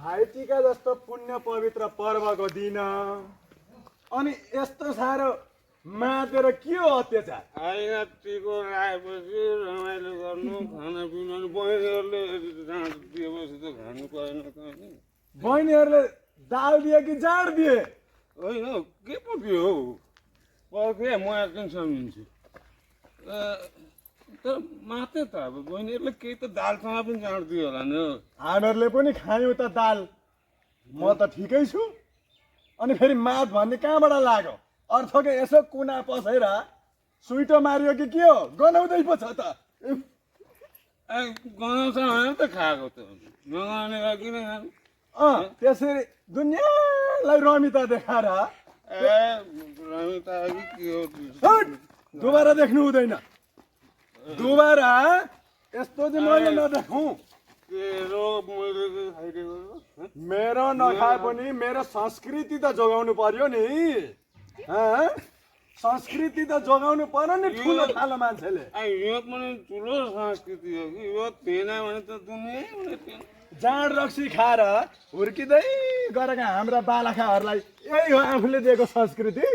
भाइटिका जस्तो पुण्य पवित्र पर्वको दिन अनि यस्तो साह्रो मातेर के हो अत्याचार? होइन टिको लगाएपछि रमाइलो गर्नु खानापिना बहिनीहरूले जाँड दिएपछि त खानु पाएन त होइन। बहिनीहरूले दाल दिए कि जाँड दिए? होइन के पो दियो हौ पर्खे म एकछिन सम्झिन्छु। तर मात्रै त अब बहिनीहरूले केही त दालसँग पनि जाँड दियो होला नि हौ। हामीहरूले पनि खायौँ त दाल, म त ठिकै छु। अनि फेरि मात भन्ने कहाँबाट लाग्यो? अर्थको यसो कुना पसेर सुइटो मारियो कि के हो? गनाउँदै पो छ त। गनाउँछ भने त खाएको त नगनाउने भए किन खानु? त्यसरी दुनियाँलाई रमिता देखाएर रमिता कि के हो हट! दोबारा देख्नु हुँदैन। दोबारा यस्तो चाहिँ मैले नदेखौँ। के रोग मैले खाइदिएको हो? मेरो नखाए पनि मेरो संस्कृति त जोगाउनु पर्यो नि। संस्कृति त जोगाउनु पर्यो नि ठुलो ठालो मान्छेले। यो पनि ठुलो संस्कृति हो कि यो थिएन भने त दुनियाँ जाँड रक्सी खाएर हुर्किँदै गरेका हाम्रा बालखाहरूलाई यही हो आफूले दिएको संस्कृति।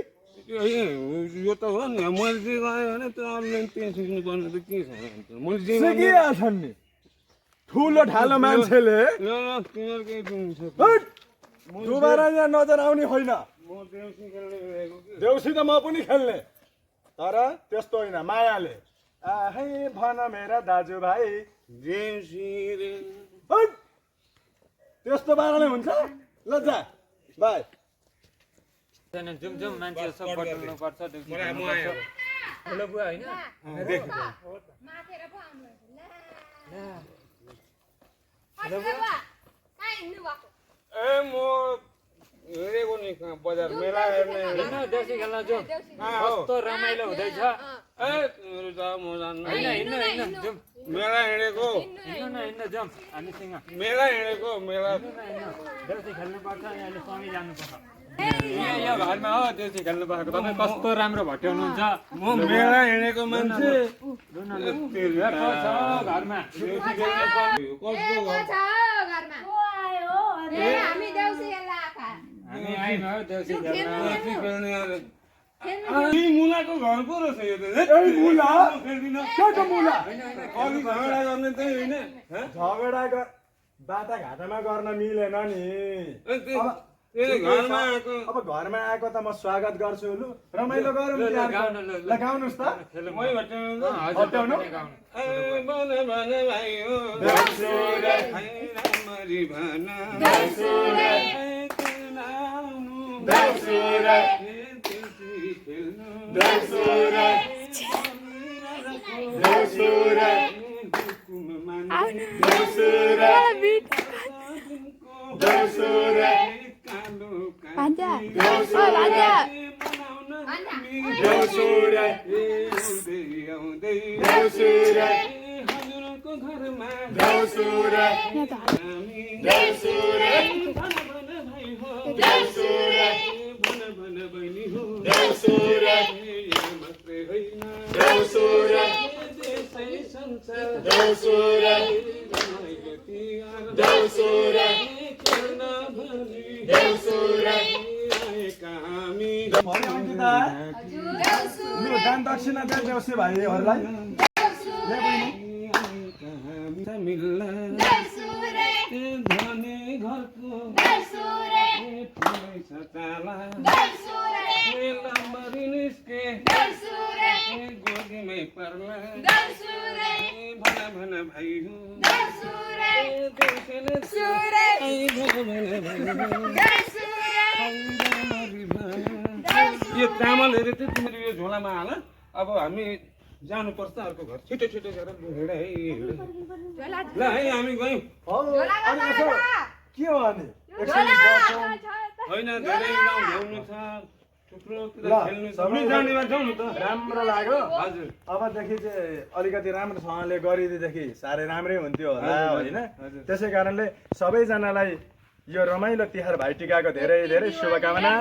यो त हो नि मैले जे गरेँ भने त अनलाइन त्यहाँ सिक्नुपर्ने त के छ मैले जे सिकिहाल्छन् नि ठुलो ठालो मान्छेले। तिनीहरू केही दिन्छ दोबारा यहाँ नजर आउने होइन। म देउसी खेल्ने भनेको कि देउसी त म पनि खेल्ने, तर त्यस्तो होइन मायाले। आहै भन मेरा दाजुभाइ देउसी रे हट! त्यस्तो पाराले हुन्छ? ल जा बाई। जुम मान्छे सब बटुल्नु पर्छ देउसी खेल्नु पर्छ। ठुलो बुवा होइन माथेर पो आउनु ए म हेरेको नि कहाँ बजार मेला हेर्ने होइन देउसी खेल्न जाउँ कस्तो रमाइलो हुँदैछ। ए तिमीहरू जाऊ म जान्न होइन हिँड्नु हिँड्नु जाउँ मेला हिँडेको हिँड्नु न हिँड्नु जाउँ हामीसँग मेला हिँडेको मेला देउसी खेल्नु पर्छ अनि अहिले सँगै जानुपर्छ। यो घरमा हो देउसी खेल्नु पर्छ। तपाईँ कस्तो राम्रो भट्याउनुहुन्छ। म मेला हिँडेको मान्छे घरमा देउसी खेल्ने पर्ने कसको घर हामी देउसी खेल्न आएका। हामी आइमा हो देउसी खेल्न। देउसी खेल्ने यी मुलाको घर पो रहेछ यो त ए मुला खेल्दिन के को मुला? अघि झगडा गर्ने त्यही होइन झगडा बाटाघाटामा गर्न मिलेन नि। त्यसले घरमा आएको अब घरमा आएको त म स्वागत गर्छु। लु रमाइलो गरौँ तिहारको। ल गाउनुहोस् त। मै भट्याउनु त हटाउनु। ए बन बन भाइ हो देउसुरे रामरी भन देउसुरे आउनु देउसुरे देउसी खेल्नु देउसुरे देउसुरे देउसुरे देउसुरे भान्जा देउसुरे देउसुरे देउसुरे हजुरको घरमा देउसुरे देउसुरे भन भन भाइ हो देउसुरे भन भन बहिनी हो देउसुरे यहाँ मात्रै होइन देउसुरे देशै संसार देउसुरे रमाइलो तिहार देउसुरे खेल्न भनी देउसुरे आएका हामी लु दान दक्षिणा दे देउसी भाइहरूलाई। मिल्ला धनी घरको ठुलै छ चाला लम्बरी निस्के गोदीमै पर्ला भन भन भाइ हो यो चामलहरू चाहिँ तिमीहरू यो झोलामा हाल। अब हामी जानुपर्छ अर्को घर छिटो छिटो गरेर हिँड है हिँड ल है हामी गयौँ अनि यसो के हो अनि होइन धेरै गाउँ भ्याउनु छ थुप्रोतिर खेल्नु छ हामी जाने भए जाउँ न त राम्रो लाग्यो। हजुर अबदेखि चाहिँ अलिकति राम्रोसँगले गरिदिएदेखि साह्रै राम्रै हुन्थ्यो होला होइन। त्यसै कारणले सबैजनालाई यो रमाइलो तिहार भाइटिकाको धेरै धेरै शुभकामना।